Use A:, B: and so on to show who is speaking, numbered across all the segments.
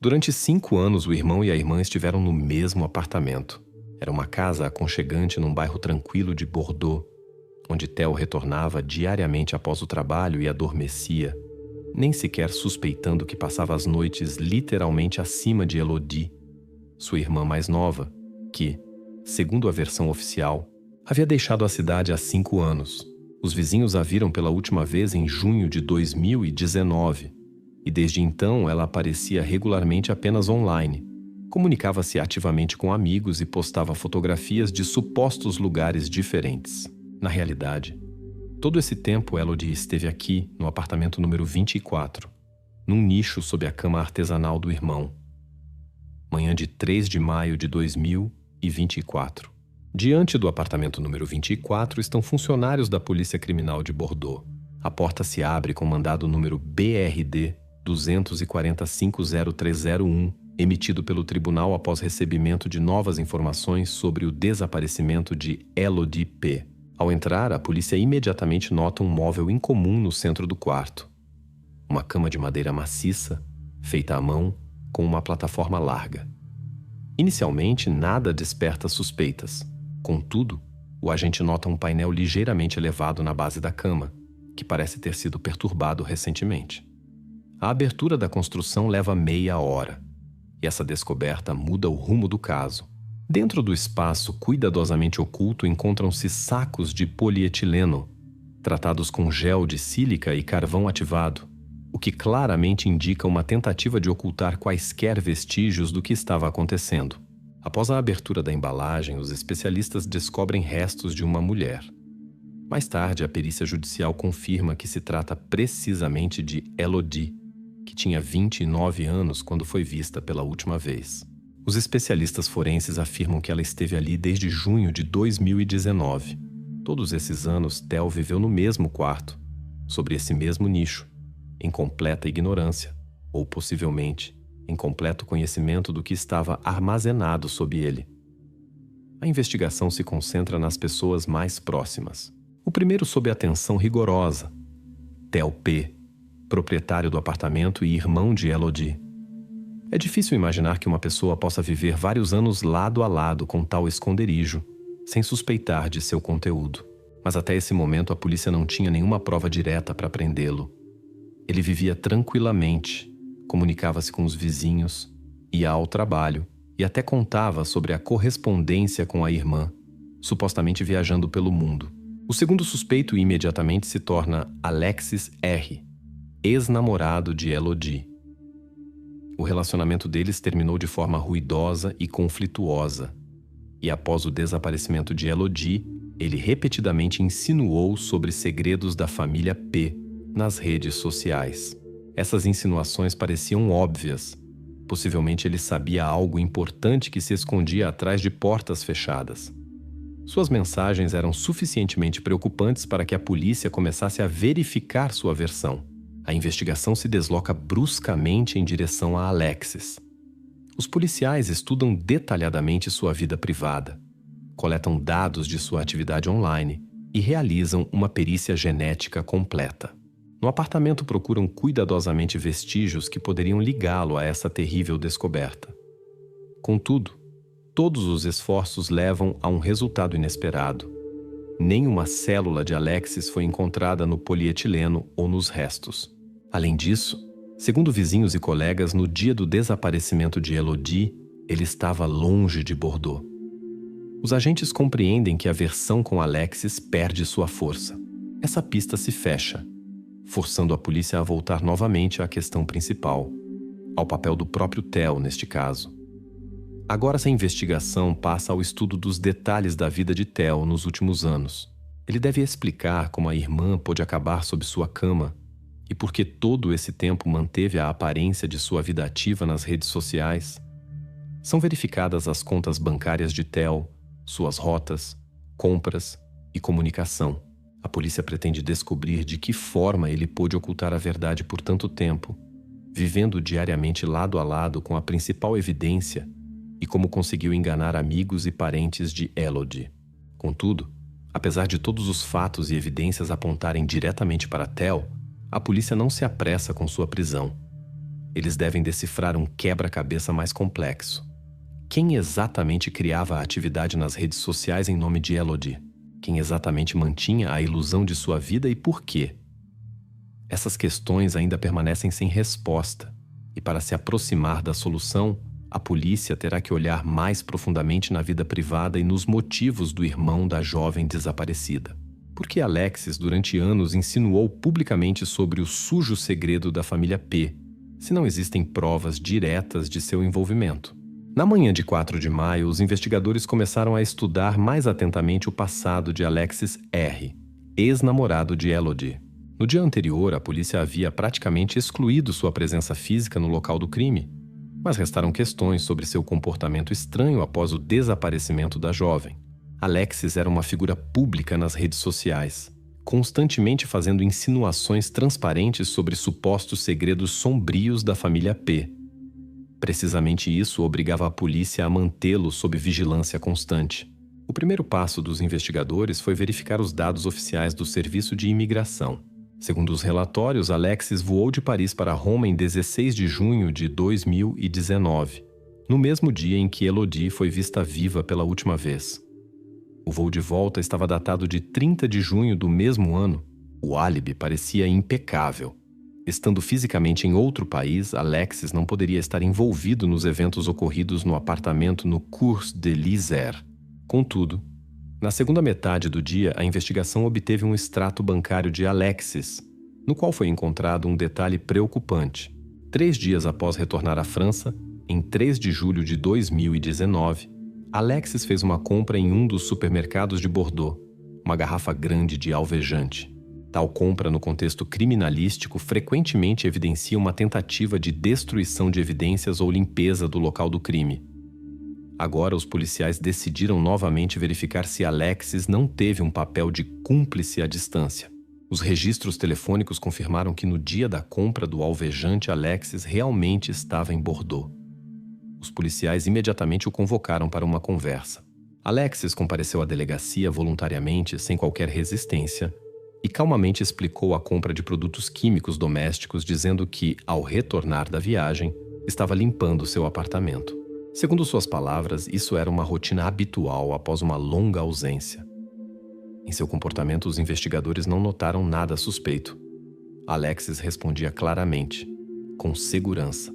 A: Durante 5 anos, o irmão e a irmã estiveram no mesmo apartamento. Era uma casa aconchegante num bairro tranquilo de Bordeaux, onde Theo retornava diariamente após o trabalho e adormecia, nem sequer suspeitando que passava as noites literalmente acima de Elodie, sua irmã mais nova, que, segundo a versão oficial, havia deixado a cidade há 5 anos. Os vizinhos a viram pela última vez em junho de 2019, e desde então ela aparecia regularmente apenas online. Comunicava-se ativamente com amigos e postava fotografias de supostos lugares diferentes. Na realidade, todo esse tempo Elodie esteve aqui, no apartamento número 24, num nicho sob a cama artesanal do irmão. Manhã de 3 de maio de 2024. Diante do apartamento número 24 estão funcionários da Polícia Criminal de Bordeaux. A porta se abre com mandado número BRD 245-0301, emitido pelo tribunal após recebimento de novas informações sobre o desaparecimento de Elodie P. Ao entrar, a polícia imediatamente nota um móvel incomum no centro do quarto. Uma cama de madeira maciça, feita à mão, com uma plataforma larga. Inicialmente, nada desperta suspeitas. Contudo, o agente nota um painel ligeiramente elevado na base da cama, que parece ter sido perturbado recentemente. A abertura da construção leva meia hora, e essa descoberta muda o rumo do caso. Dentro do espaço cuidadosamente oculto encontram-se sacos de polietileno, tratados com gel de sílica e carvão ativado, o que claramente indica uma tentativa de ocultar quaisquer vestígios do que estava acontecendo. Após a abertura da embalagem, os especialistas descobrem restos de uma mulher. Mais tarde, a perícia judicial confirma que se trata precisamente de Elodie, que tinha 29 anos quando foi vista pela última vez. Os especialistas forenses afirmam que ela esteve ali desde junho de 2019. Todos esses anos, Theo viveu no mesmo quarto, sobre esse mesmo nicho, em completa ignorância, ou possivelmente em completo conhecimento do que estava armazenado sob ele. A investigação se concentra nas pessoas mais próximas. O primeiro sob atenção rigorosa, Theo P., proprietário do apartamento e irmão de Elodie. É difícil imaginar que uma pessoa possa viver vários anos lado a lado com tal esconderijo, sem suspeitar de seu conteúdo. Mas até esse momento a polícia não tinha nenhuma prova direta para prendê-lo. Ele vivia tranquilamente, comunicava-se com os vizinhos, ia ao trabalho e até contava sobre a correspondência com a irmã, supostamente viajando pelo mundo. O segundo suspeito imediatamente se torna Alexis R., ex-namorado de Elodie. O relacionamento deles terminou de forma ruidosa e conflituosa, e após o desaparecimento de Elodie, ele repetidamente insinuou sobre segredos da família P nas redes sociais. Essas insinuações pareciam óbvias. Possivelmente ele sabia algo importante que se escondia atrás de portas fechadas. Suas mensagens eram suficientemente preocupantes para que a polícia começasse a verificar sua versão. A investigação se desloca bruscamente em direção a Alexis. Os policiais estudam detalhadamente sua vida privada, coletam dados de sua atividade online e realizam uma perícia genética completa. No apartamento procuram cuidadosamente vestígios que poderiam ligá-lo a essa terrível descoberta. Contudo, todos os esforços levam a um resultado inesperado. Nenhuma célula de Alexis foi encontrada no polietileno ou nos restos. Além disso, segundo vizinhos e colegas, no dia do desaparecimento de Elodie, ele estava longe de Bordeaux. Os agentes compreendem que a versão com Alexis perde sua força. Essa pista se fecha, forçando a polícia a voltar novamente à questão principal, ao papel do próprio Theo neste caso. Agora essa investigação passa ao estudo dos detalhes da vida de Theo nos últimos anos. Ele deve explicar como a irmã pôde acabar sob sua cama e por que todo esse tempo manteve a aparência de sua vida ativa nas redes sociais. São verificadas as contas bancárias de Theo, suas rotas, compras e comunicação. A polícia pretende descobrir de que forma ele pôde ocultar a verdade por tanto tempo, vivendo diariamente lado a lado com a principal evidência e como conseguiu enganar amigos e parentes de Elodie. Contudo, apesar de todos os fatos e evidências apontarem diretamente para Theo, a polícia não se apressa com sua prisão. eles devem decifrar um quebra-cabeça mais complexo. Quem exatamente criava a atividade nas redes sociais em nome de Elodie? Quem exatamente mantinha a ilusão de sua vida e por quê? Essas questões ainda permanecem sem resposta, e para se aproximar da solução, a polícia terá que olhar mais profundamente na vida privada e nos motivos do irmão da jovem desaparecida. Porque Alexis, durante anos, insinuou publicamente sobre o sujo segredo da família P, se não existem provas diretas de seu envolvimento. Na manhã de 4 de maio, os investigadores começaram a estudar mais atentamente o passado de Alexis R., ex-namorado de Elodie. No dia anterior, a polícia havia praticamente excluído sua presença física no local do crime, mas restaram questões sobre seu comportamento estranho após o desaparecimento da jovem. Alexis era uma figura pública nas redes sociais, constantemente fazendo insinuações transparentes sobre supostos segredos sombrios da família P. Precisamente isso obrigava a polícia a mantê-lo sob vigilância constante. O primeiro passo dos investigadores foi verificar os dados oficiais do Serviço de Imigração. Segundo os relatórios, Alexis voou de Paris para Roma em 16 de junho de 2019, no mesmo dia em que Elodie foi vista viva pela última vez. O voo de volta estava datado de 30 de junho do mesmo ano. O álibi parecia impecável. Estando fisicamente em outro país, Alexis não poderia estar envolvido nos eventos ocorridos no apartamento no Cours de l'Isère. Contudo, na segunda metade do dia, a investigação obteve um extrato bancário de Alexis, no qual foi encontrado um detalhe preocupante. 3 dias após retornar à França, em 3 de julho de 2019, Alexis fez uma compra em um dos supermercados de Bordeaux, uma garrafa grande de alvejante. Tal compra, no contexto criminalístico, frequentemente evidencia uma tentativa de destruição de evidências ou limpeza do local do crime. Agora, os policiais decidiram novamente verificar se Alexis não teve um papel de cúmplice à distância. Os registros telefônicos confirmaram que no dia da compra do alvejante, Alexis realmente estava em Bordeaux. Os policiais imediatamente o convocaram para uma conversa. Alexis compareceu à delegacia voluntariamente, sem qualquer resistência, e calmamente explicou a compra de produtos químicos domésticos, dizendo que, ao retornar da viagem, estava limpando seu apartamento. Segundo suas palavras, isso era uma rotina habitual após uma longa ausência. Em seu comportamento, os investigadores não notaram nada suspeito. Alexis respondia claramente, com segurança,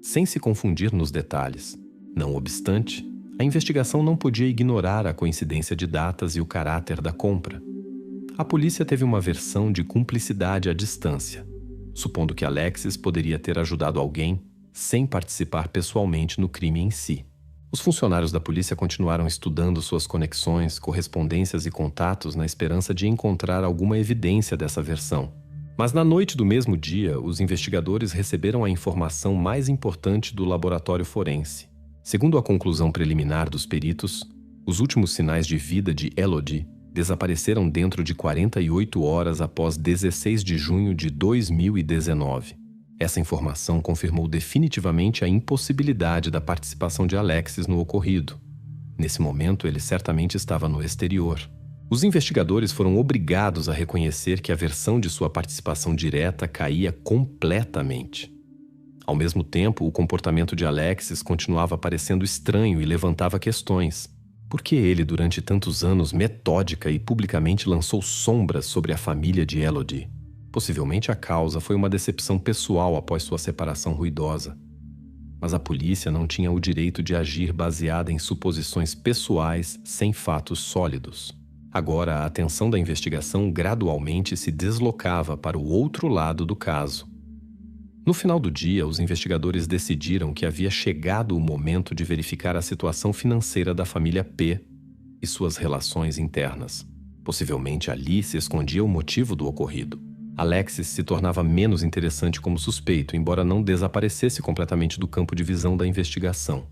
A: sem se confundir nos detalhes. Não obstante, a investigação não podia ignorar a coincidência de datas e o caráter da compra. A polícia teve uma versão de cumplicidade à distância, supondo que Alexis poderia ter ajudado alguém sem participar pessoalmente no crime em si. Os funcionários da polícia continuaram estudando suas conexões, correspondências e contatos na esperança de encontrar alguma evidência dessa versão. Mas na noite do mesmo dia, os investigadores receberam a informação mais importante do laboratório forense. Segundo a conclusão preliminar dos peritos, os últimos sinais de vida de Elodie desapareceram dentro de 48 horas após 16 de junho de 2019. Essa informação confirmou definitivamente a impossibilidade da participação de Alexis no ocorrido. Nesse momento, ele certamente estava no exterior. Os investigadores foram obrigados a reconhecer que a versão de sua participação direta caía completamente. Ao mesmo tempo, o comportamento de Alexis continuava parecendo estranho e levantava questões. Por que ele, durante tantos anos, metódica e publicamente lançou sombras sobre a família de Elodie? Possivelmente a causa foi uma decepção pessoal após sua separação ruidosa. Mas a polícia não tinha o direito de agir baseada em suposições pessoais sem fatos sólidos. Agora, a atenção da investigação gradualmente se deslocava para o outro lado do caso. No final do dia, os investigadores decidiram que havia chegado o momento de verificar a situação financeira da família P e suas relações internas. Possivelmente ali se escondia o motivo do ocorrido. Alexis se tornava menos interessante como suspeito, embora não desaparecesse completamente do campo de visão da investigação.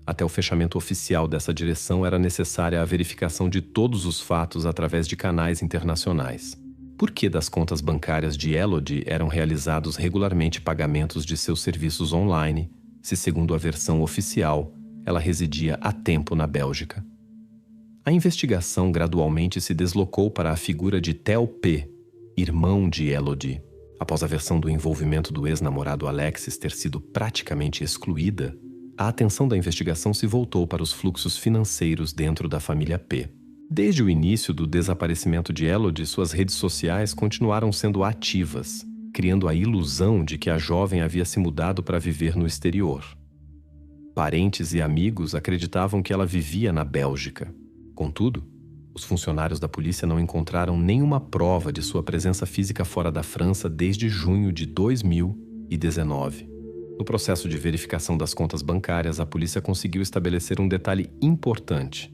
A: Até o fechamento oficial dessa direção era necessária a verificação de todos os fatos através de canais internacionais. Por que das contas bancárias de Elodie eram realizados regularmente pagamentos de seus serviços online, se, segundo a versão oficial, ela residia há tempo na Bélgica? A investigação gradualmente se deslocou para a figura de Theo P., irmão de Elodie. Após a versão do envolvimento do ex-namorado Alexis ter sido praticamente excluída, a atenção da investigação se voltou para os fluxos financeiros dentro da família P. Desde o início do desaparecimento de Elodie, suas redes sociais continuaram sendo ativas, criando a ilusão de que a jovem havia se mudado para viver no exterior. Parentes e amigos acreditavam que ela vivia na Bélgica. Contudo, os funcionários da polícia não encontraram nenhuma prova de sua presença física fora da França desde junho de 2019. No processo de verificação das contas bancárias, a polícia conseguiu estabelecer um detalhe importante.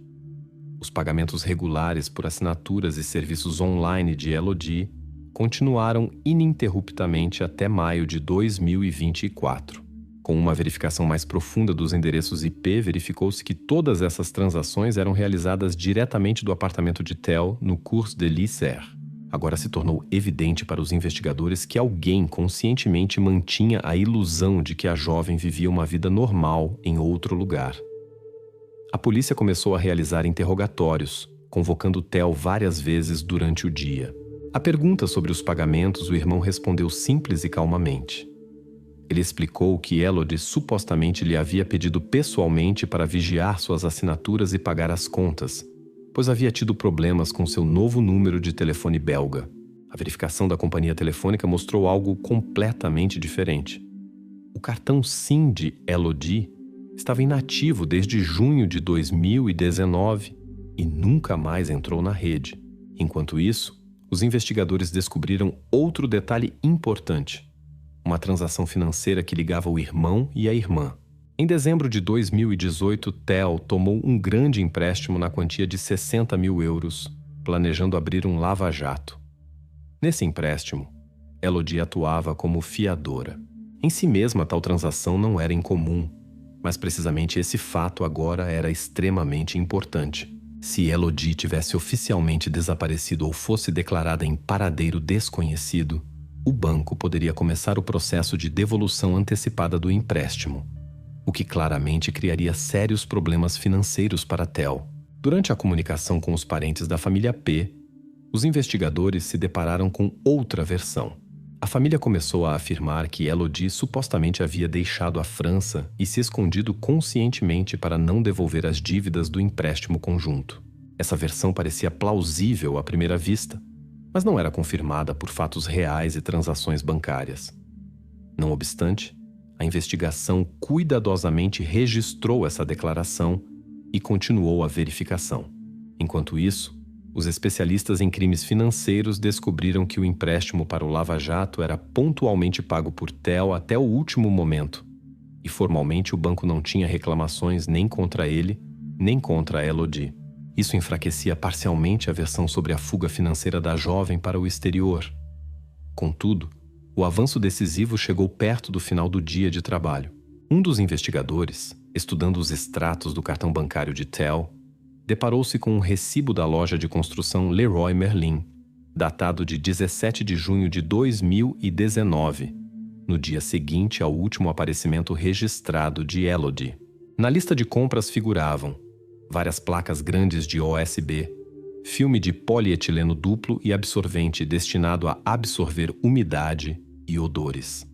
A: Os pagamentos regulares por assinaturas e serviços online de Elodie continuaram ininterruptamente até maio de 2024. Com uma verificação mais profunda dos endereços IP, verificou-se que todas essas transações eram realizadas diretamente do apartamento de Theo no Cours de l'Isère. Agora se tornou evidente para os investigadores que alguém conscientemente mantinha a ilusão de que a jovem vivia uma vida normal em outro lugar. A polícia começou a realizar interrogatórios, convocando Theo várias vezes durante o dia. A pergunta sobre os pagamentos, o irmão respondeu simples e calmamente. Ele explicou que Elodie supostamente lhe havia pedido pessoalmente para vigiar suas assinaturas e pagar as contas, pois havia tido problemas com seu novo número de telefone belga. A verificação da companhia telefônica mostrou algo completamente diferente. O cartão SIM de Elodie estava inativo desde junho de 2019 e nunca mais entrou na rede. Enquanto isso, os investigadores descobriram outro detalhe importante: uma transação financeira que ligava o irmão e a irmã. Em dezembro de 2018, Theo tomou um grande empréstimo na quantia de 60 mil euros, planejando abrir um lava-jato. Nesse empréstimo, Elodie atuava como fiadora. Em si mesma, tal transação não era incomum, mas precisamente esse fato agora era extremamente importante. Se Elodie tivesse oficialmente desaparecido ou fosse declarada em paradeiro desconhecido, o banco poderia começar o processo de devolução antecipada do empréstimo, o que claramente criaria sérios problemas financeiros para Theo. Durante a comunicação com os parentes da família P, os investigadores se depararam com outra versão. A família começou a afirmar que Elodie supostamente havia deixado a França e se escondido conscientemente para não devolver as dívidas do empréstimo conjunto. Essa versão parecia plausível à primeira vista, mas não era confirmada por fatos reais e transações bancárias. Não obstante, a investigação cuidadosamente registrou essa declaração e continuou a verificação. Enquanto isso, os especialistas em crimes financeiros descobriram que o empréstimo para o Lava Jato era pontualmente pago por Theo até o último momento, e formalmente o banco não tinha reclamações nem contra ele, nem contra a Elodie. Isso enfraquecia parcialmente a versão sobre a fuga financeira da jovem para o exterior. Contudo, o avanço decisivo chegou perto do final do dia de trabalho. Um dos investigadores, estudando os extratos do cartão bancário de Theo, deparou-se com um recibo da loja de construção Leroy Merlin, datado de 17 de junho de 2019, no dia seguinte ao último aparecimento registrado de Elodie. Na lista de compras figuravam várias placas grandes de OSB, filme de polietileno duplo e absorvente destinado a absorver umidade e odores.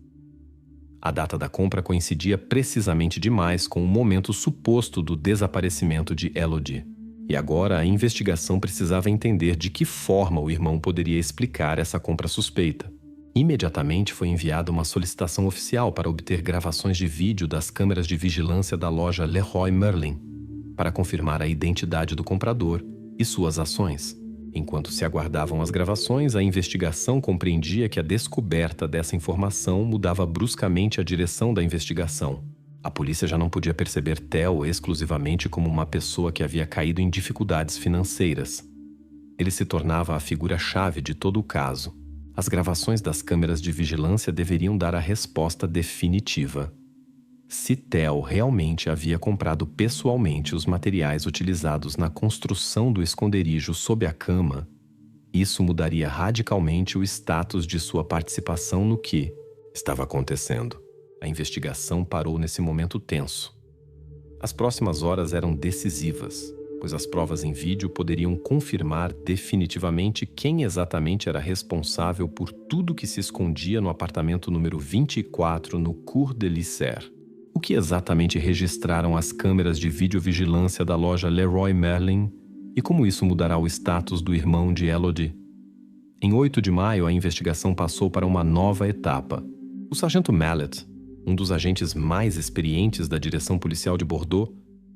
A: A data da compra coincidia precisamente demais com o momento suposto do desaparecimento de Elodie. E agora a investigação precisava entender de que forma o irmão poderia explicar essa compra suspeita. Imediatamente foi enviada uma solicitação oficial para obter gravações de vídeo das câmeras de vigilância da loja Leroy Merlin, para confirmar a identidade do comprador e suas ações. Enquanto se aguardavam as gravações, a investigação compreendia que a descoberta dessa informação mudava bruscamente a direção da investigação. A polícia já não podia perceber Theo exclusivamente como uma pessoa que havia caído em dificuldades financeiras. Ele se tornava a figura-chave de todo o caso. As gravações das câmeras de vigilância deveriam dar a resposta definitiva. Se Theo realmente havia comprado pessoalmente os materiais utilizados na construção do esconderijo sob a cama, isso mudaria radicalmente o status de sua participação no que estava acontecendo. A investigação parou nesse momento tenso. As próximas horas eram decisivas. pois as provas em vídeo poderiam confirmar definitivamente quem exatamente era responsável por tudo que se escondia no apartamento número 24 no Cours de Lisser. O que exatamente registraram as câmeras de videovigilância da loja Leroy Merlin e como isso mudará o status do irmão de Elodie? Em 8 de maio, a investigação passou para uma nova etapa. O sargento Mallet, um dos agentes mais experientes da direção policial de Bordeaux,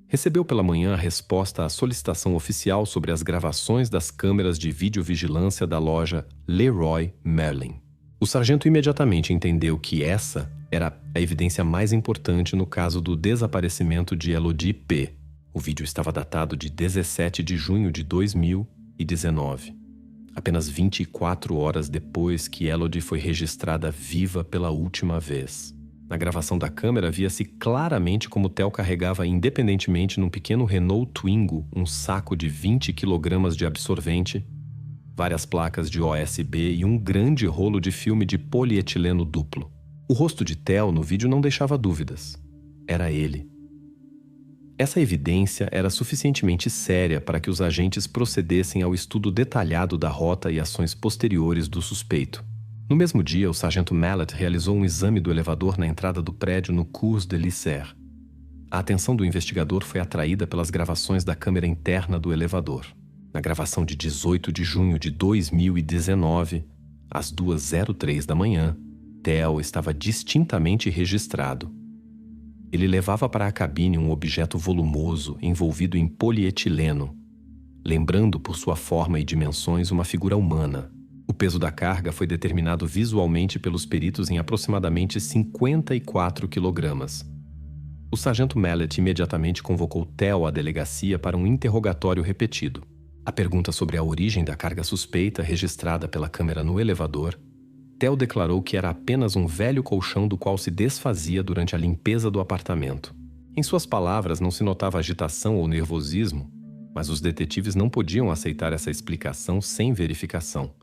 A: recebeu pela manhã a resposta à solicitação oficial sobre as gravações das câmeras de videovigilância da loja Leroy Merlin. O sargento imediatamente entendeu que essa era a evidência mais importante no caso do desaparecimento de Elodie P. O vídeo estava datado de 17 de junho de 2019, apenas 24 horas depois que Elodie foi registrada viva pela última vez. Na gravação da câmera, via-se claramente como Theo carregava independentemente num pequeno Renault Twingo um saco de 20 kg de absorvente, várias placas de OSB e um grande rolo de filme de polietileno duplo. O rosto de Theo no vídeo não deixava dúvidas. Era ele. Essa evidência era suficientemente séria para que os agentes procedessem ao estudo detalhado da rota e ações posteriores do suspeito. No mesmo dia, o sargento Mallet realizou um exame do elevador na entrada do prédio no Cours de Lisser. A atenção do investigador foi atraída pelas gravações da câmera interna do elevador. Na gravação de 18 de junho de 2019, às 2h03 da manhã, Theo estava distintamente registrado. Ele levava para a cabine um objeto volumoso envolvido em polietileno, lembrando por sua forma e dimensões uma figura humana. O peso da carga foi determinado visualmente pelos peritos em aproximadamente 54 kg. O sargento Mallet imediatamente convocou Theo à delegacia para um interrogatório repetido. A pergunta sobre a origem da carga suspeita registrada pela câmera no elevador, Theo declarou que era apenas um velho colchão do qual se desfazia durante a limpeza do apartamento. Em suas palavras não se notava agitação ou nervosismo, mas os detetives não podiam aceitar essa explicação sem verificação.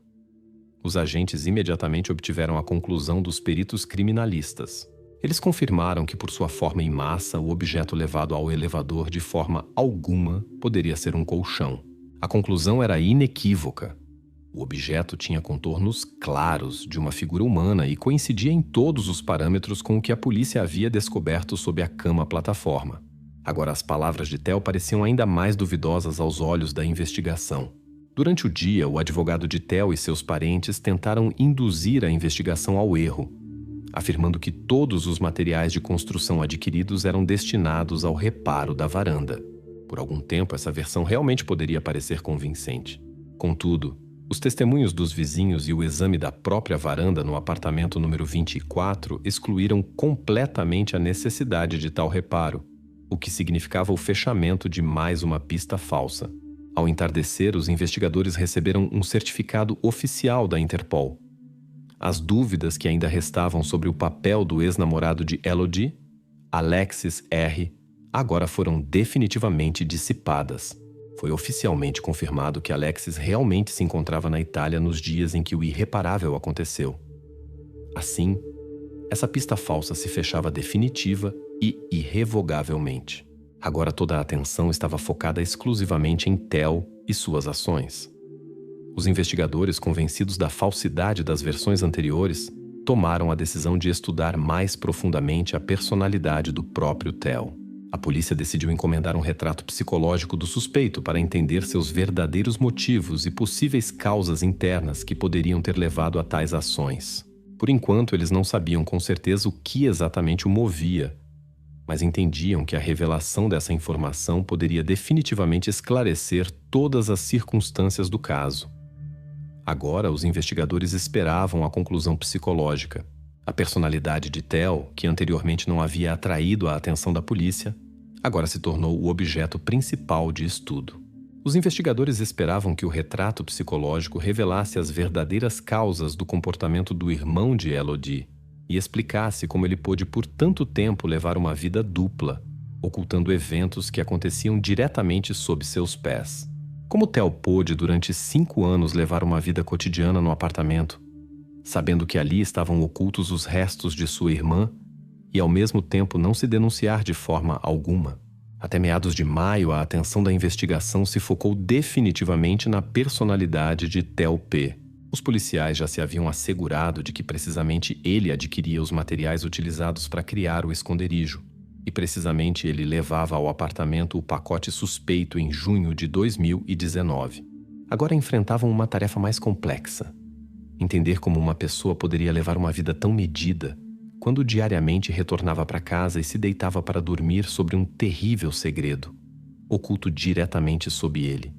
A: Os agentes imediatamente obtiveram a conclusão dos peritos criminalistas. Eles confirmaram que, por sua forma e massa, o objeto levado ao elevador de forma alguma poderia ser um colchão. A conclusão era inequívoca. O objeto tinha contornos claros de uma figura humana e coincidia em todos os parâmetros com o que a polícia havia descoberto sob a cama-plataforma. Agora, as palavras de Theo pareciam ainda mais duvidosas aos olhos da investigação. Durante o dia, o advogado de Theo e seus parentes tentaram induzir a investigação ao erro, afirmando que todos os materiais de construção adquiridos eram destinados ao reparo da varanda. Por algum tempo, essa versão realmente poderia parecer convincente. Contudo, os testemunhos dos vizinhos e o exame da própria varanda no apartamento número 24 excluíram completamente a necessidade de tal reparo, o que significava o fechamento de mais uma pista falsa. Ao entardecer, os investigadores receberam um certificado oficial da Interpol. As dúvidas que ainda restavam sobre o papel do ex-namorado de Elodie, Alexis R., agora foram definitivamente dissipadas. Foi oficialmente confirmado que Alexis realmente se encontrava na Itália nos dias em que o irreparável aconteceu. Assim, essa pista falsa se fechava definitiva e irrevogavelmente. Agora toda a atenção estava focada exclusivamente em Theo e suas ações. Os investigadores, convencidos da falsidade das versões anteriores, tomaram a decisão de estudar mais profundamente a personalidade do próprio Theo. A polícia decidiu encomendar um retrato psicológico do suspeito para entender seus verdadeiros motivos e possíveis causas internas que poderiam ter levado a tais ações. Por enquanto, eles não sabiam com certeza o que exatamente o movia, mas entendiam que a revelação dessa informação poderia definitivamente esclarecer todas as circunstâncias do caso. Agora, os investigadores esperavam a conclusão psicológica. A personalidade de Theo, que anteriormente não havia atraído a atenção da polícia, agora se tornou o objeto principal de estudo. Os investigadores esperavam que o retrato psicológico revelasse as verdadeiras causas do comportamento do irmão de Elodie e explicasse como ele pôde por tanto tempo levar uma vida dupla, ocultando eventos que aconteciam diretamente sob seus pés. Como Theo pôde, durante 5 anos, levar uma vida cotidiana no apartamento, sabendo que ali estavam ocultos os restos de sua irmã e, ao mesmo tempo, não se denunciar de forma alguma? Até meados de maio, a atenção da investigação se focou definitivamente na personalidade de Theo P. Os policiais já se haviam assegurado de que precisamente ele adquiria os materiais utilizados para criar o esconderijo. E precisamente ele levava ao apartamento o pacote suspeito em junho de 2019. Agora enfrentavam uma tarefa mais complexa. Entender como uma pessoa poderia levar uma vida tão medida quando diariamente retornava para casa e se deitava para dormir sobre um terrível segredo, oculto diretamente sob ele.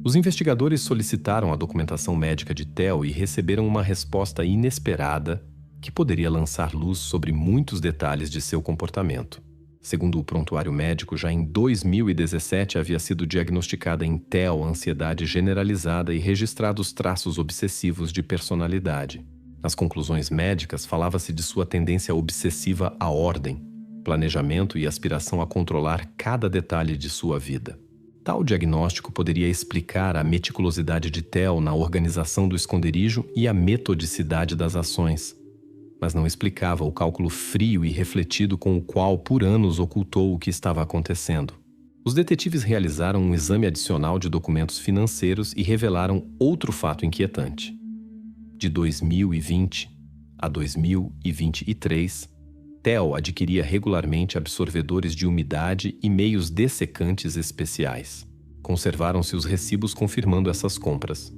A: Os investigadores solicitaram a documentação médica de Theo e receberam uma resposta inesperada que poderia lançar luz sobre muitos detalhes de seu comportamento. Segundo o prontuário médico, já em 2017 havia sido diagnosticada em Theo ansiedade generalizada e registrados traços obsessivos de personalidade. Nas conclusões médicas, falava-se de sua tendência obsessiva à ordem, planejamento e aspiração a controlar cada detalhe de sua vida. Tal diagnóstico poderia explicar a meticulosidade de Theo na organização do esconderijo e a metodicidade das ações, mas não explicava o cálculo frio e refletido com o qual por anos ocultou o que estava acontecendo. Os detetives realizaram um exame adicional de documentos financeiros e revelaram outro fato inquietante. De 2020 a 2023, Theo adquiria regularmente absorvedores de umidade e meios dessecantes especiais. Conservaram-se os recibos confirmando essas compras.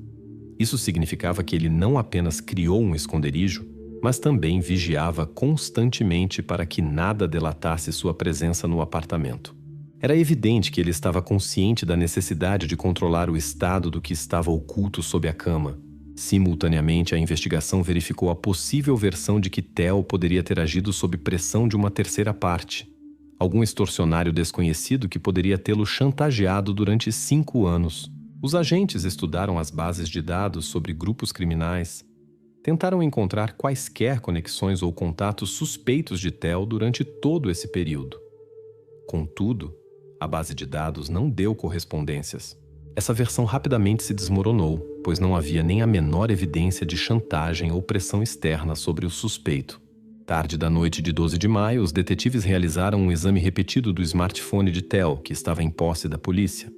A: Isso significava que ele não apenas criou um esconderijo, mas também vigiava constantemente para que nada delatasse sua presença no apartamento. Era evidente que ele estava consciente da necessidade de controlar o estado do que estava oculto sob a cama. Simultaneamente, a investigação verificou a possível versão de que Theo poderia ter agido sob pressão de uma terceira parte, algum extorsionário desconhecido que poderia tê-lo chantageado durante 5 anos. Os agentes estudaram as bases de dados sobre grupos criminais, tentaram encontrar quaisquer conexões ou contatos suspeitos de Theo durante todo esse período. Contudo, a base de dados não deu correspondências. Essa versão rapidamente se desmoronou, pois não havia nem a menor evidência de chantagem ou pressão externa sobre o suspeito. Tarde da noite de 12 de maio, os detetives realizaram um exame repetido do smartphone de Theo, que estava em posse da polícia.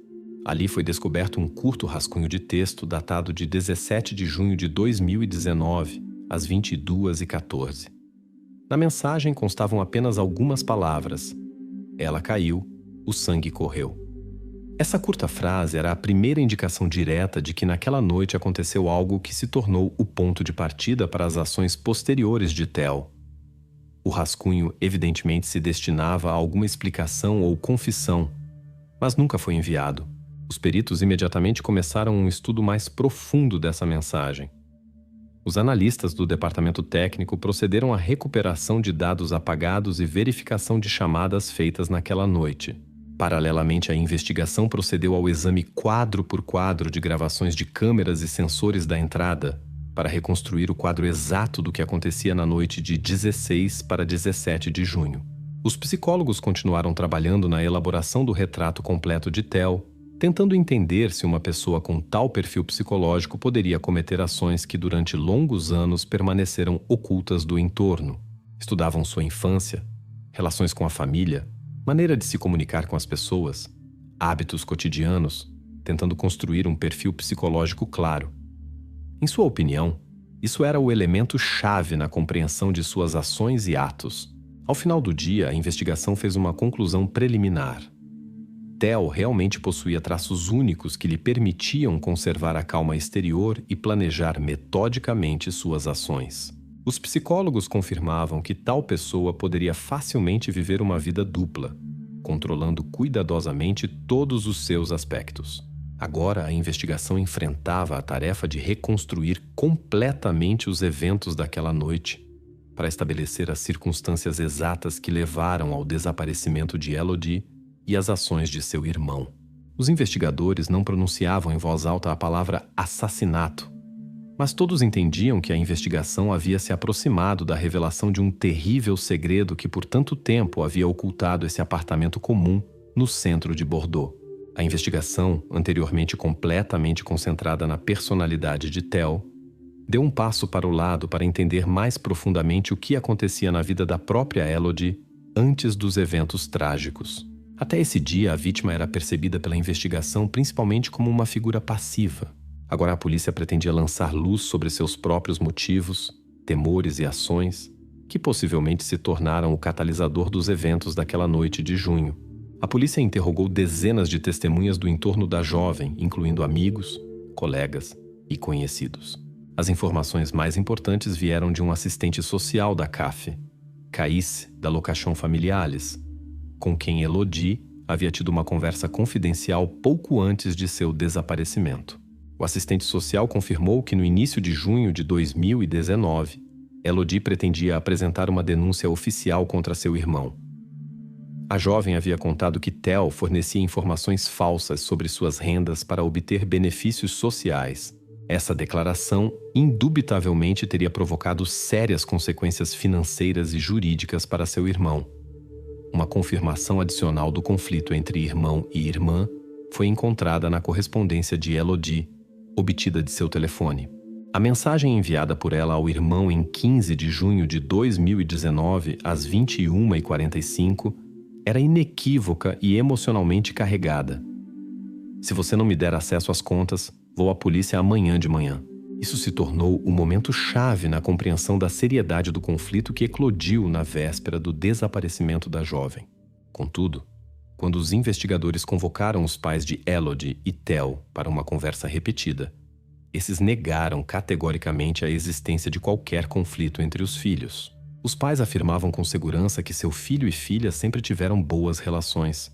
A: Ali foi descoberto um curto rascunho de texto datado de 17 de junho de 2019, às 22h14. Na mensagem constavam apenas algumas palavras. Ela caiu, o sangue correu. Essa curta frase era a primeira indicação direta de que naquela noite aconteceu algo que se tornou o ponto de partida para as ações posteriores de Theo. O rascunho evidentemente se destinava a alguma explicação ou confissão, mas nunca foi enviado. Os peritos imediatamente começaram um estudo mais profundo dessa mensagem. Os analistas do departamento técnico procederam à recuperação de dados apagados e verificação de chamadas feitas naquela noite. Paralelamente, a investigação procedeu ao exame quadro por quadro de gravações de câmeras e sensores da entrada para reconstruir o quadro exato do que acontecia na noite de 16 para 17 de junho. Os psicólogos continuaram trabalhando na elaboração do retrato completo de Theo, tentando entender se uma pessoa com tal perfil psicológico poderia cometer ações que durante longos anos permaneceram ocultas do entorno. Estudavam sua infância, relações com a família, maneira de se comunicar com as pessoas, hábitos cotidianos, tentando construir um perfil psicológico claro. Em sua opinião, isso era o elemento-chave na compreensão de suas ações e atos. Ao final do dia, a investigação fez uma conclusão preliminar. Theo realmente possuía traços únicos que lhe permitiam conservar a calma exterior e planejar metodicamente suas ações. Os psicólogos confirmavam que tal pessoa poderia facilmente viver uma vida dupla, controlando cuidadosamente todos os seus aspectos. Agora, a investigação enfrentava a tarefa de reconstruir completamente os eventos daquela noite, para estabelecer as circunstâncias exatas que levaram ao desaparecimento de Elodie e as ações de seu irmão. Os investigadores não pronunciavam em voz alta a palavra assassinato, mas todos entendiam que a investigação havia se aproximado da revelação de um terrível segredo que por tanto tempo havia ocultado esse apartamento comum no centro de Bordeaux. A investigação, anteriormente completamente concentrada na personalidade de Theo, deu um passo para o lado para entender mais profundamente o que acontecia na vida da própria Elodie antes dos eventos trágicos. Até esse dia, a vítima era percebida pela investigação principalmente como uma figura passiva. Agora a polícia pretendia lançar luz sobre seus próprios motivos, temores e ações, que possivelmente se tornaram o catalisador dos eventos daquela noite de junho. A polícia interrogou dezenas de testemunhas do entorno da jovem, incluindo amigos, colegas e conhecidos. As informações mais importantes vieram de um assistente social da CAF, Caís da Locação Familiares, com quem Elodie havia tido uma conversa confidencial pouco antes de seu desaparecimento. O assistente social confirmou que no início de junho de 2019, Elodie pretendia apresentar uma denúncia oficial contra seu irmão. A jovem havia contado que Theo fornecia informações falsas sobre suas rendas para obter benefícios sociais. Essa declaração, indubitavelmente, teria provocado sérias consequências financeiras e jurídicas para seu irmão. Uma confirmação adicional do conflito entre irmão e irmã foi encontrada na correspondência de Elodie, obtida de seu telefone. A mensagem enviada por ela ao irmão em 15 de junho de 2019, às 21h45, era inequívoca e emocionalmente carregada. Se você não me der acesso às contas, vou à polícia amanhã de manhã. Isso se tornou o momento chave na compreensão da seriedade do conflito que eclodiu na véspera do desaparecimento da jovem. Contudo, quando os investigadores convocaram os pais de Elodie e Theo para uma conversa repetida, esses negaram categoricamente a existência de qualquer conflito entre os filhos. Os pais afirmavam com segurança que seu filho e filha sempre tiveram boas relações,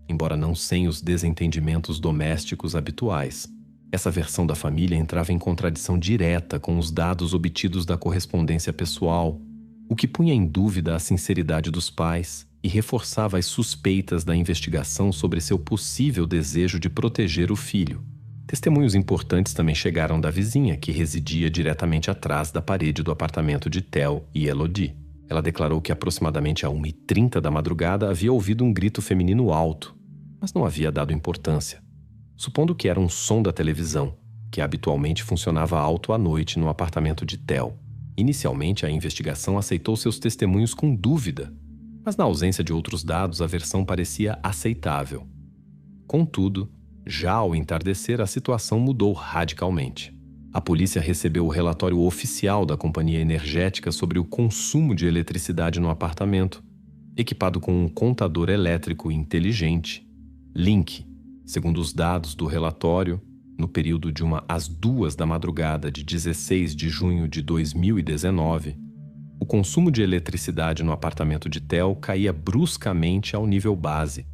A: embora não sem os desentendimentos domésticos habituais. Essa versão da família entrava em contradição direta com os dados obtidos da correspondência pessoal, o que punha em dúvida a sinceridade dos pais e reforçava as suspeitas da investigação sobre seu possível desejo de proteger o filho. Testemunhos importantes também chegaram da vizinha, que residia diretamente atrás da parede do apartamento de Theo e Elodie. Ela declarou que aproximadamente a 1h30 da madrugada havia ouvido um grito feminino alto, mas não havia dado importância, supondo que era um som da televisão, que habitualmente funcionava alto à noite no apartamento de Theo. Inicialmente, a investigação aceitou seus testemunhos com dúvida, mas na ausência de outros dados, a versão parecia aceitável. Contudo, já ao entardecer, a situação mudou radicalmente. A polícia recebeu o relatório oficial da companhia energética sobre o consumo de eletricidade no apartamento, equipado com um contador elétrico inteligente, Link. Segundo os dados do relatório, no período de 1 às 2 da madrugada de 16 de junho de 2019, o consumo de eletricidade no apartamento de Theo caía bruscamente ao nível base,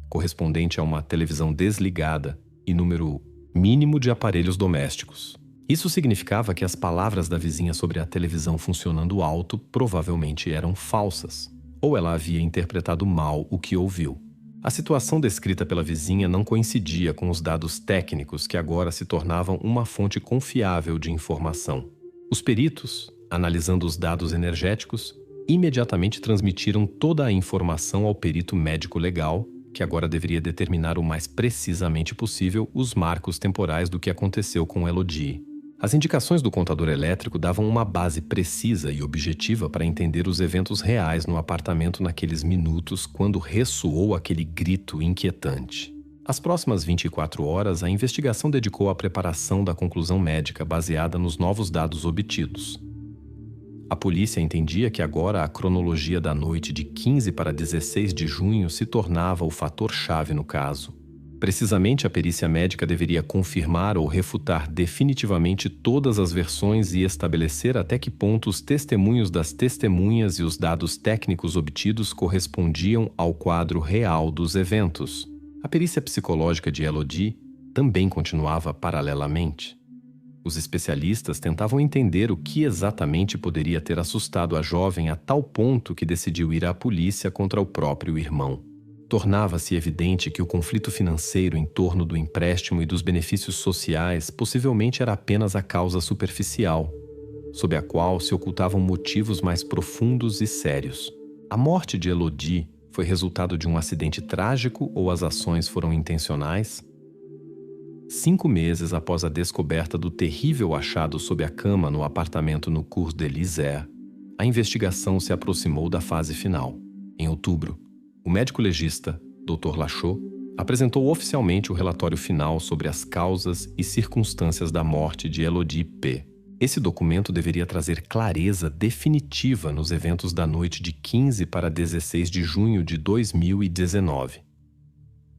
A: correspondente a uma televisão desligada e número mínimo de aparelhos domésticos. Isso significava que as palavras da vizinha sobre a televisão funcionando alto provavelmente eram falsas, ou ela havia interpretado mal o que ouviu. A situação descrita pela vizinha não coincidia com os dados técnicos que agora se tornavam uma fonte confiável de informação. Os peritos, analisando os dados energéticos, imediatamente transmitiram toda a informação ao perito médico-legal, que agora deveria determinar o mais precisamente possível os marcos temporais do que aconteceu com Elodie. As indicações do contador elétrico davam uma base precisa e objetiva para entender os eventos reais no apartamento naqueles minutos quando ressoou aquele grito inquietante. As próximas 24 horas, a investigação dedicou à preparação da conclusão médica baseada nos novos dados obtidos. A polícia entendia que agora a cronologia da noite de 15 para 16 de junho se tornava o fator-chave no caso. Precisamente, a perícia médica deveria confirmar ou refutar definitivamente todas as versões e estabelecer até que ponto os testemunhos das testemunhas e os dados técnicos obtidos correspondiam ao quadro real dos eventos. A perícia psicológica de Elodie também continuava paralelamente. Os especialistas tentavam entender o que exatamente poderia ter assustado a jovem a tal ponto que decidiu ir à polícia contra o próprio irmão. Tornava-se evidente que o conflito financeiro em torno do empréstimo e dos benefícios sociais possivelmente era apenas a causa superficial, sob a qual se ocultavam motivos mais profundos e sérios. A morte de Elodie foi resultado de um acidente trágico ou as ações foram intencionais? 5 meses após a descoberta do terrível achado sob a cama no apartamento no Cours de l'Isère, a investigação se aproximou da fase final. Em outubro, o médico legista Dr. Lachaud apresentou oficialmente o relatório final sobre as causas e circunstâncias da morte de Elodie P. Esse documento deveria trazer clareza definitiva nos eventos da noite de 15 para 16 de junho de 2019.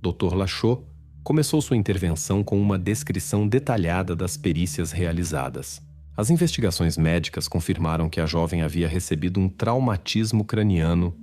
A: Dr. Lachaud começou sua intervenção com uma descrição detalhada das perícias realizadas. As investigações médicas confirmaram que a jovem havia recebido um traumatismo craniano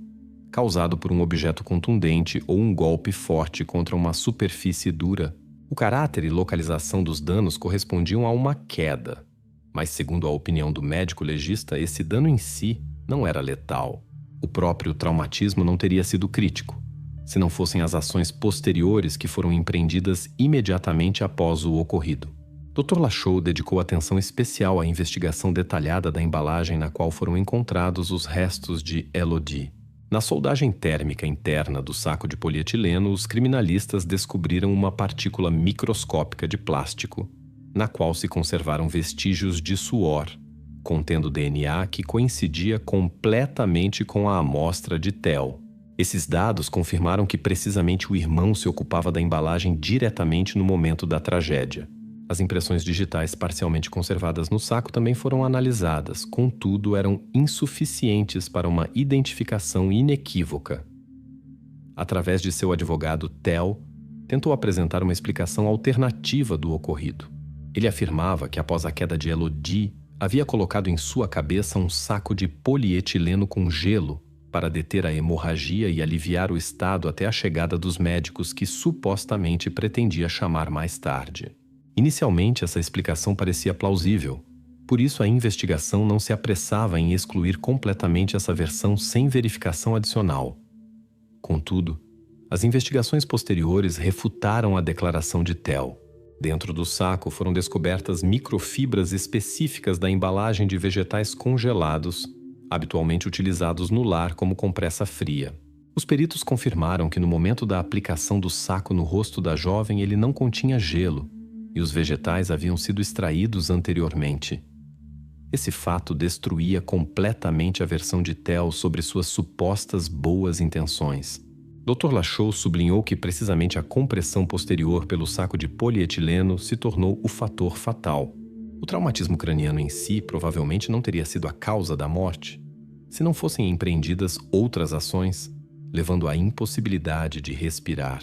A: causado por um objeto contundente ou um golpe forte contra uma superfície dura. O caráter e localização dos danos correspondiam a uma queda, mas, segundo a opinião do médico legista, esse dano em si não era letal. O próprio traumatismo não teria sido crítico, se não fossem as ações posteriores que foram empreendidas imediatamente após o ocorrido. Dr. Lachaud dedicou atenção especial à investigação detalhada da embalagem na qual foram encontrados os restos de Elodie. Na soldagem térmica interna do saco de polietileno, os criminalistas descobriram uma partícula microscópica de plástico, na qual se conservaram vestígios de suor, contendo DNA que coincidia completamente com a amostra de Theo. Esses dados confirmaram que precisamente o irmão se ocupava da embalagem diretamente no momento da tragédia. As impressões digitais parcialmente conservadas no saco também foram analisadas, contudo eram insuficientes para uma identificação inequívoca. Através de seu advogado, Theo tentou apresentar uma explicação alternativa do ocorrido. Ele afirmava que após a queda de Elodie, havia colocado em sua cabeça um saco de polietileno com gelo para deter a hemorragia e aliviar o estado até a chegada dos médicos que supostamente pretendia chamar mais tarde. Inicialmente, essa explicação parecia plausível, por isso a investigação não se apressava em excluir completamente essa versão sem verificação adicional. Contudo, as investigações posteriores refutaram a declaração de Theo. Dentro do saco foram descobertas microfibras específicas da embalagem de vegetais congelados, habitualmente utilizados no lar como compressa fria. Os peritos confirmaram que no momento da aplicação do saco no rosto da jovem ele não continha gelo, e os vegetais haviam sido extraídos anteriormente. Esse fato destruía completamente a versão de Theo sobre suas supostas boas intenções. Dr. Lachaud sublinhou que precisamente a compressão posterior pelo saco de polietileno se tornou o fator fatal. O traumatismo craniano em si provavelmente não teria sido a causa da morte, se não fossem empreendidas outras ações, levando à impossibilidade de respirar.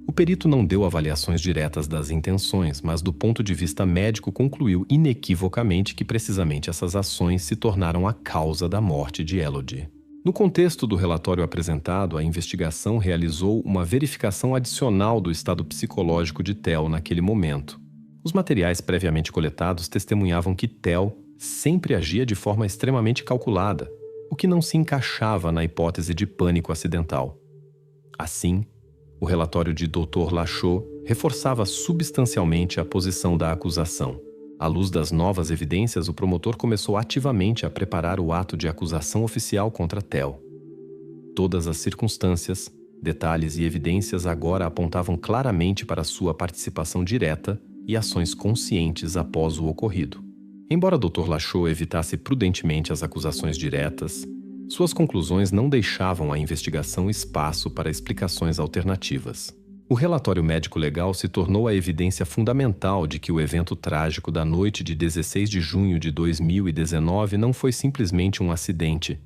A: O perito não deu avaliações diretas das intenções, mas do ponto de vista médico concluiu inequivocamente que precisamente essas ações se tornaram a causa da morte de Elodie. No contexto do relatório apresentado, a investigação realizou uma verificação adicional do estado psicológico de Theo naquele momento. Os materiais previamente coletados testemunhavam que Theo sempre agia de forma extremamente calculada, o que não se encaixava na hipótese de pânico acidental. Assim, o relatório de Dr. Lachaud reforçava substancialmente a posição da acusação. À luz das novas evidências, o promotor começou ativamente a preparar o ato de acusação oficial contra Theo. Todas as circunstâncias, detalhes e evidências agora apontavam claramente para sua participação direta e ações conscientes após o ocorrido. Embora Dr. Lachaud evitasse prudentemente as acusações diretas, suas conclusões não deixavam à investigação espaço para explicações alternativas. O relatório médico-legal se tornou a evidência fundamental de que o evento trágico da noite de 16 de junho de 2019 não foi simplesmente um acidente,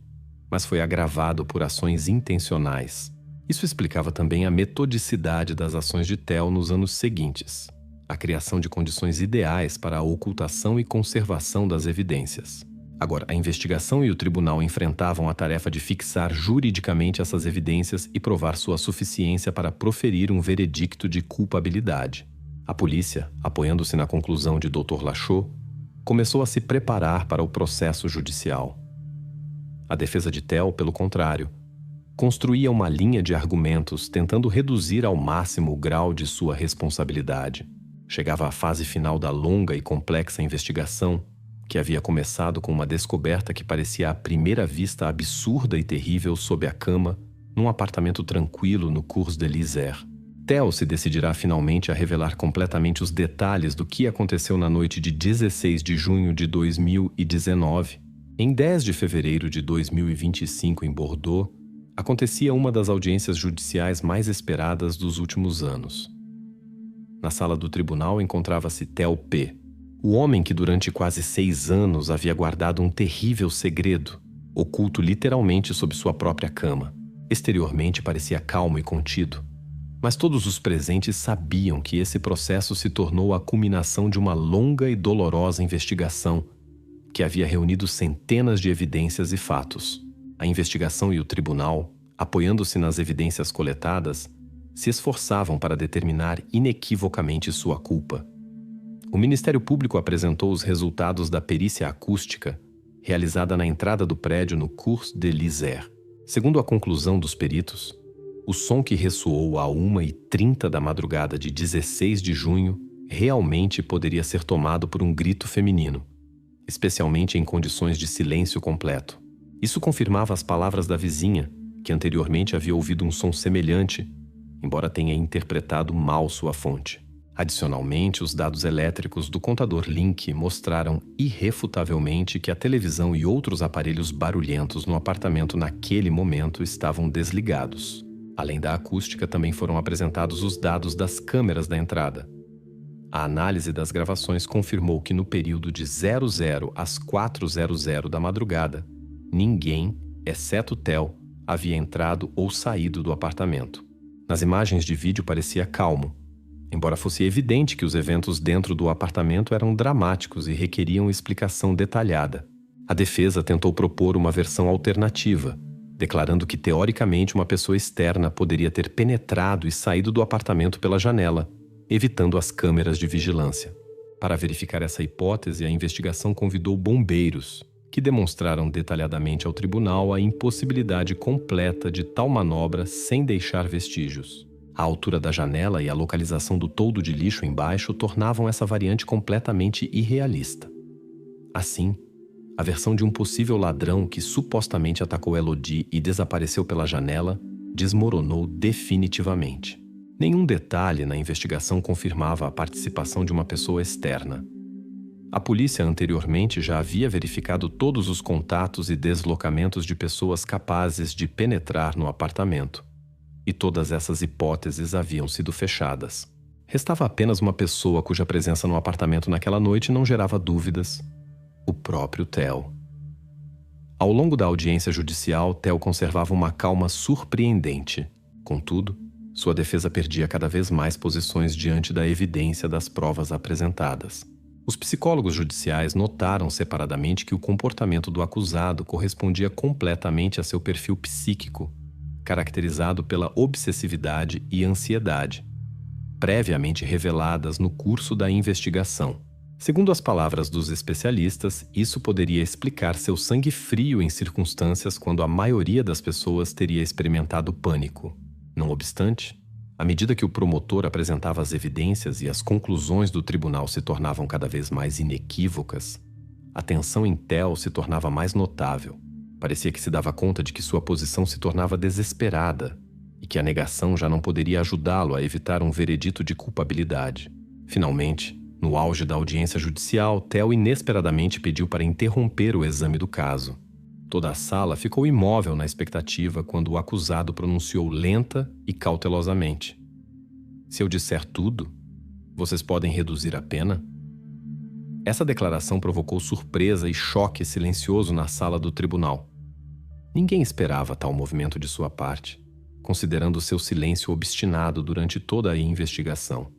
A: mas foi agravado por ações intencionais. Isso explicava também a metodicidade das ações de Theo nos anos seguintes, a criação de condições ideais para a ocultação e conservação das evidências. Agora, a investigação e o tribunal enfrentavam a tarefa de fixar juridicamente essas evidências e provar sua suficiência para proferir um veredicto de culpabilidade. A polícia, apoiando-se na conclusão de Dr. Lachaud, começou a se preparar para o processo judicial. A defesa de Theo, pelo contrário, construía uma linha de argumentos tentando reduzir ao máximo o grau de sua responsabilidade. Chegava à fase final da longa e complexa investigação, que havia começado com uma descoberta que parecia à primeira vista absurda e terrível sob a cama, num apartamento tranquilo no Cours de l'Isère. Theo se decidirá finalmente a revelar completamente os detalhes do que aconteceu na noite de 16 de junho de 2019. Em 10 de fevereiro de 2025, em Bordeaux, acontecia uma das audiências judiciais mais esperadas dos últimos anos. Na sala do tribunal encontrava-se Theo P., o homem que durante quase 6 anos havia guardado um terrível segredo, oculto literalmente sob sua própria cama. Exteriormente parecia calmo e contido, mas todos os presentes sabiam que esse processo se tornou a culminação de uma longa e dolorosa investigação que havia reunido centenas de evidências e fatos. A investigação e o tribunal, apoiando-se nas evidências coletadas, se esforçavam para determinar inequivocamente sua culpa. O Ministério Público apresentou os resultados da perícia acústica realizada na entrada do prédio no Cours de l'Isère. Segundo a conclusão dos peritos, o som que ressoou a 1h30 da madrugada de 16 de junho realmente poderia ser tomado por um grito feminino, especialmente em condições de silêncio completo. Isso confirmava as palavras da vizinha, que anteriormente havia ouvido um som semelhante, embora tenha interpretado mal sua fonte. Adicionalmente, os dados elétricos do contador Link mostraram irrefutavelmente que a televisão e outros aparelhos barulhentos no apartamento naquele momento estavam desligados. Além da acústica, também foram apresentados os dados das câmeras da entrada. A análise das gravações confirmou que no período de 00 às 4:00 da madrugada, ninguém, exceto Theo, havia entrado ou saído do apartamento. Nas imagens de vídeo parecia calmo, embora fosse evidente que os eventos dentro do apartamento eram dramáticos e requeriam explicação detalhada. A defesa tentou propor uma versão alternativa, declarando que teoricamente uma pessoa externa poderia ter penetrado e saído do apartamento pela janela, evitando as câmeras de vigilância. Para verificar essa hipótese, a investigação convidou bombeiros, que demonstraram detalhadamente ao tribunal a impossibilidade completa de tal manobra sem deixar vestígios. A altura da janela e a localização do toldo de lixo embaixo tornavam essa variante completamente irrealista. Assim, a versão de um possível ladrão que supostamente atacou Elodie e desapareceu pela janela desmoronou definitivamente. Nenhum detalhe na investigação confirmava a participação de uma pessoa externa. A polícia anteriormente já havia verificado todos os contatos e deslocamentos de pessoas capazes de penetrar no apartamento, e todas essas hipóteses haviam sido fechadas. Restava apenas uma pessoa cuja presença no apartamento naquela noite não gerava dúvidas: o próprio Theo. Ao longo da audiência judicial, Theo conservava uma calma surpreendente. Contudo, sua defesa perdia cada vez mais posições diante da evidência das provas apresentadas. Os psicólogos judiciais notaram separadamente que o comportamento do acusado correspondia completamente a seu perfil psíquico, caracterizado pela obsessividade e ansiedade, previamente reveladas no curso da investigação. Segundo as palavras dos especialistas, isso poderia explicar seu sangue frio em circunstâncias quando a maioria das pessoas teria experimentado pânico. Não obstante, à medida que o promotor apresentava as evidências e as conclusões do tribunal se tornavam cada vez mais inequívocas, a tensão em Theo se tornava mais notável. Parecia que se dava conta de que sua posição se tornava desesperada e que a negação já não poderia ajudá-lo a evitar um veredito de culpabilidade. Finalmente, no auge da audiência judicial, Theo inesperadamente pediu para interromper o exame do caso. Toda a sala ficou imóvel na expectativa quando o acusado pronunciou lenta e cautelosamente: "Se eu disser tudo, vocês podem reduzir a pena?" Essa declaração provocou surpresa e choque silencioso na sala do tribunal. Ninguém esperava tal movimento de sua parte, considerando seu silêncio obstinado durante toda a investigação.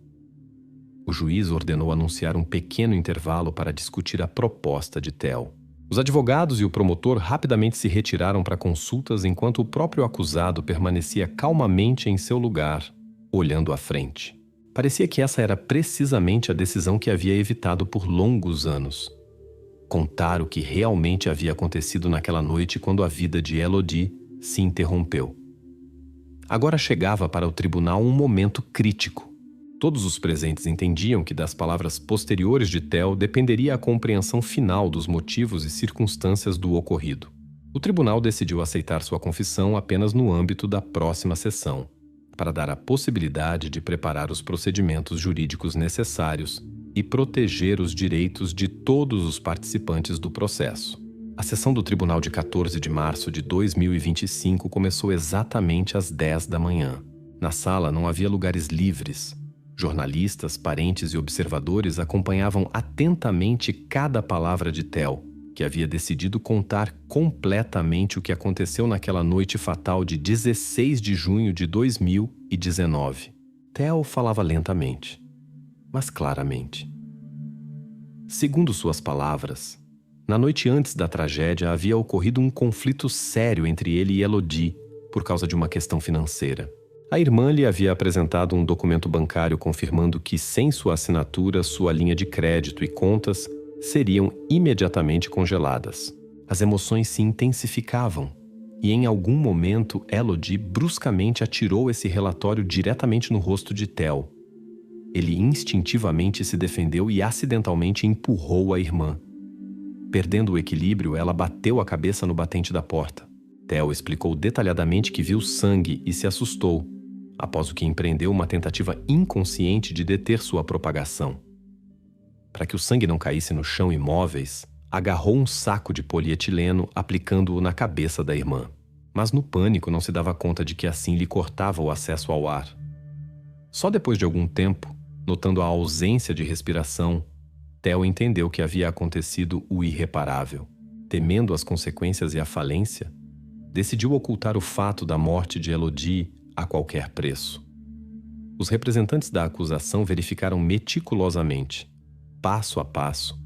A: O juiz ordenou anunciar um pequeno intervalo para discutir a proposta de Theo. Os advogados e o promotor rapidamente se retiraram para consultas enquanto o próprio acusado permanecia calmamente em seu lugar, olhando à frente. Parecia que essa era precisamente a decisão que havia evitado por longos anos: contar o que realmente havia acontecido naquela noite quando a vida de Elodie se interrompeu. Agora chegava para o tribunal um momento crítico. Todos os presentes entendiam que das palavras posteriores de Theo dependeria a compreensão final dos motivos e circunstâncias do ocorrido. O tribunal decidiu aceitar sua confissão apenas no âmbito da próxima sessão, para dar a possibilidade de preparar os procedimentos jurídicos necessários e proteger os direitos de todos os participantes do processo. A sessão do tribunal de 14 de março de 2025 começou exatamente às 10 da manhã. Na sala não havia lugares livres. Jornalistas, parentes e observadores acompanhavam atentamente cada palavra de Theo, que havia decidido contar completamente o que aconteceu naquela noite fatal de 16 de junho de 2019. Theo falava lentamente, mas claramente. Segundo suas palavras, na noite antes da tragédia havia ocorrido um conflito sério entre ele e Elodie por causa de uma questão financeira. A irmã lhe havia apresentado um documento bancário confirmando que, sem sua assinatura, sua linha de crédito e contas seriam imediatamente congeladas. As emoções se intensificavam e, em algum momento, Elodie bruscamente atirou esse relatório diretamente no rosto de Theo. Ele instintivamente se defendeu e acidentalmente empurrou a irmã. Perdendo o equilíbrio, ela bateu a cabeça no batente da porta. Theo explicou detalhadamente que viu sangue e se assustou, após o que empreendeu uma tentativa inconsciente de deter sua propagação. Para que o sangue não caísse no chão e móveis, agarrou um saco de polietileno aplicando-o na cabeça da irmã. Mas no pânico não se dava conta de que assim lhe cortava o acesso ao ar. Só depois de algum tempo, notando a ausência de respiração, Theo entendeu que havia acontecido o irreparável. Temendo as consequências e a falência, decidiu ocultar o fato da morte de Elodie a qualquer preço. Os representantes da acusação verificaram meticulosamente, passo a passo,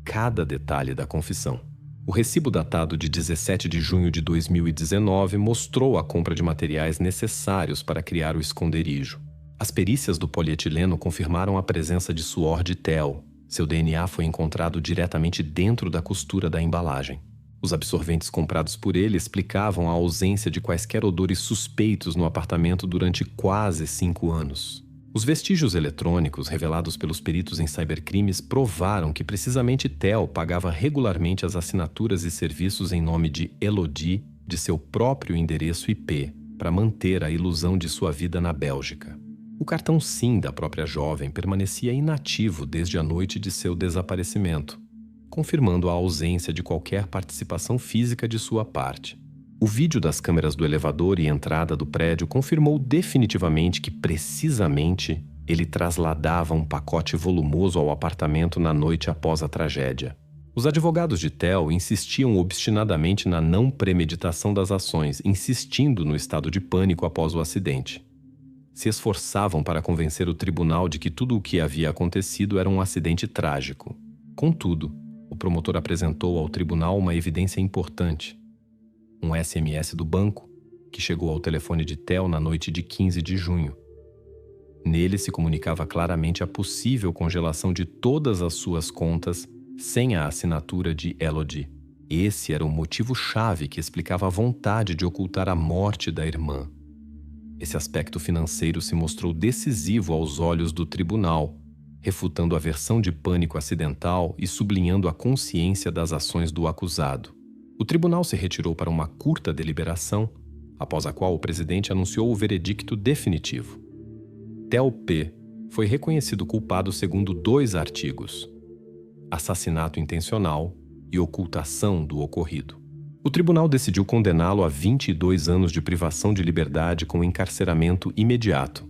A: cada detalhe da confissão. O recibo datado de 17 de junho de 2019 mostrou a compra de materiais necessários para criar o esconderijo. As perícias do polietileno confirmaram a presença de suor de Theo. Seu DNA foi encontrado diretamente dentro da costura da embalagem. Os absorventes comprados por ele explicavam a ausência de quaisquer odores suspeitos no apartamento durante quase 5 anos. Os vestígios eletrônicos revelados pelos peritos em cybercrimes provaram que precisamente Theo pagava regularmente as assinaturas e serviços em nome de Elodie de seu próprio endereço IP para manter a ilusão de sua vida na Bélgica. O cartão SIM da própria jovem permanecia inativo desde a noite de seu desaparecimento, confirmando a ausência de qualquer participação física de sua parte. O vídeo das câmeras do elevador e entrada do prédio confirmou definitivamente que, precisamente, ele trasladava um pacote volumoso ao apartamento na noite após a tragédia. Os advogados de Theo insistiam obstinadamente na não premeditação das ações, insistindo no estado de pânico após o acidente. Se esforçavam para convencer o tribunal de que tudo o que havia acontecido era um acidente trágico. Contudo, o promotor apresentou ao tribunal uma evidência importante. Um SMS do banco, que chegou ao telefone de Theo na noite de 15 de junho. Nele se comunicava claramente a possível congelação de todas as suas contas sem a assinatura de Elodie. Esse era o motivo-chave que explicava a vontade de ocultar a morte da irmã. Esse aspecto financeiro se mostrou decisivo aos olhos do tribunal, refutando a versão de pânico acidental e sublinhando a consciência das ações do acusado. O tribunal se retirou para uma curta deliberação, após a qual o presidente anunciou o veredicto definitivo. Theo P. foi reconhecido culpado segundo 2 artigos: assassinato intencional e ocultação do ocorrido. O tribunal decidiu condená-lo a 22 anos de privação de liberdade com encarceramento imediato.